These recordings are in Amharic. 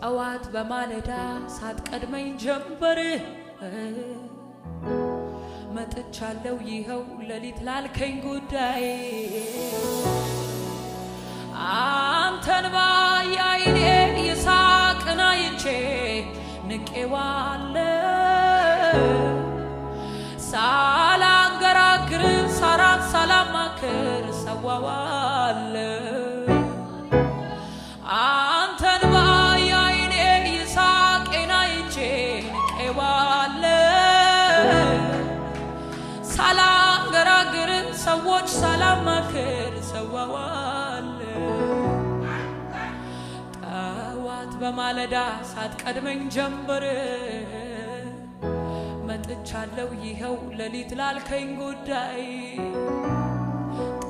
ጠዋት በማለዳ ሳትቀድመኝ ጀንበር መጥቻለሁ ይኸው ሌሊት ላልከኝ ጉዳይ አንተን ባያይኔ ይሳቅን አይቼ ንቄዋለሁ ሳላንገራግር ሳራን ሳላማክር ሰዋዋለሁ አንተን ባያይኔ ይሳቅን አይቼ ንቄዋለሁ ሳላንገራግር ሰዎች ሳላማክር ሰዋዋለሁ ጠዋት በማለዳ ሳትቀድመኝ ጀንበር መጥቻለሁ ይኸው ሌሊት ላልከኝ ጉዳይ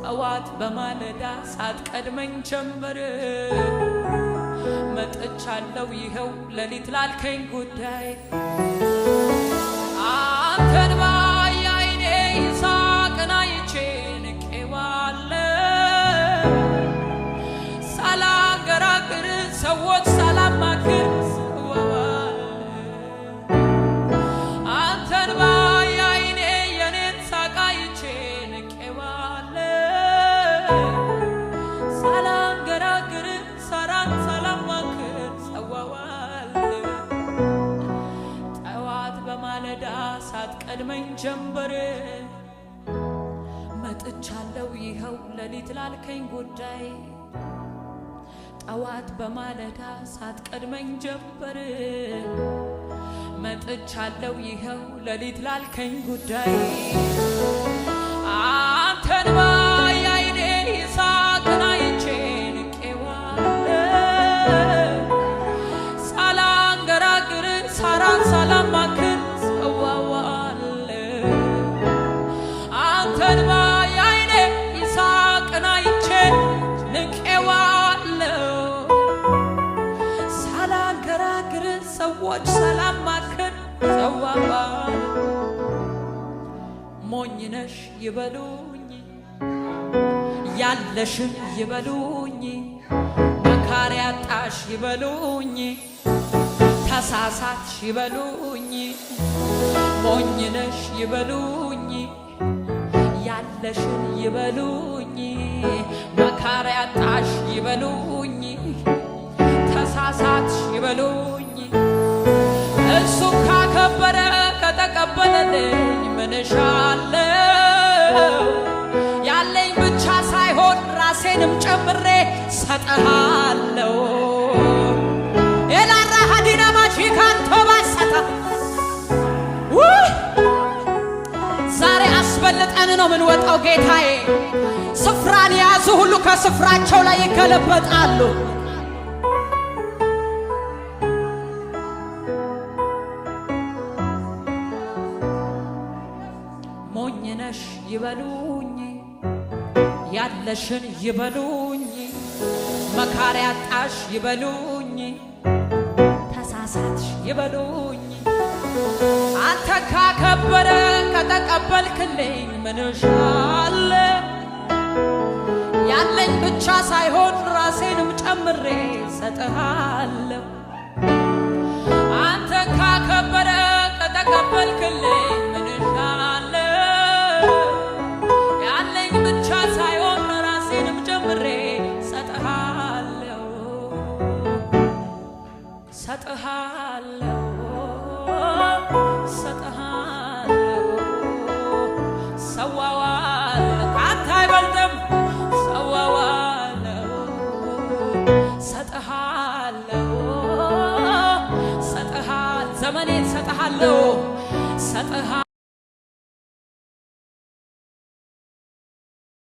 ጠዋት በማለዳ ሳትቀድመኝ ጀንበር መጥቻለሁ ይኸው ሌሊት ላልከኝ ጉዳይ አንተን ባያይኔ ይሳቅን አይቼ ንቄዋለሁ ሳላንገራግር ሰዎች ሳላማክር አንተን ባያይኔ የኔን ሳቅ አይቼ ንቄዋለሁ ሳላንገራግር ሳራን ሳላማክር ሰዋዋለሁ ጠዋት በማለዳ ሳትቀድመኝ ጀንበር መጥቻለሁ ይኸው ሌሊት ላልከኝ ጉዳይ ጠዋት በማለዳ ሳትቀድመኝ ጀንበር መጥቻለሁ ይኸው ሌሊት ላልከኝ ጉዳይ አንተን ባያይኔ ይሳቅን አይቼ ንቄዋለሁ ሳላንገራግር ሳራን ሳላማክር ሰዋዋለሁ አንተን ባያይኔ ይሳቅን አይቼ ንቄዋለሁ ሳላንገራግር ሰዎች ሳላማክር ሰዋዋለሁ ሞኝ ነሽ ይበሉኝ ያለሽን ይበሉኝ መካሪ አጣሽ ይበሉኝ ተሳሳትሽ ይበሉኝ ሞኝ ነሽ ይበሉኝ ያለሽን ይበሉኝ መካሪ አጣሽ ይበሉኝ ተሳሳትሽ ይበሉኝ እሱ ካከበረ ከተቀበለልኝ ምንሻለው ያለኝ ብቻ ሳይሆን ራሴንም ጨምሬ ሰጠሃለው ኤላራ ሀዲና ማጂካንቶ ባሰታ ዛሬ አስበልጠን ነው ምን ወጣው ጌታዬ ስፍራን ያዙ ሁሉ ከስፍራቸው ላይ ይገለበጣሉ ሞኝ ነሽ ይበሉኝ ያለሽን ይበሉኝ መካሪ አጣሽ ይበሉኝ ተሳሳትሽ ይበሉኝ አንተ ካከበረ ከተቀበልክልኝ ምንሻለሁ ያለኝ ብቻ ሳይሆን ራሴንም ጨምሬ ሰጠሃለሁ አንተ ካከበረ ከተቀበልክልኝ ምንሻለሁ ያለኝ ብቻ ሳይሆን ራሴንም ጨምሬ ሰጠሃለሁ ሰጠሃለሁ ሰጠሃለሁ ሰዋዋለሁ ካንተ አይበልጥም ሰዋዋለሁ ሰጠሃለሁ ሰጠሃል ዘመኔን ሰጠሃለሁ ሰጠሃለሁ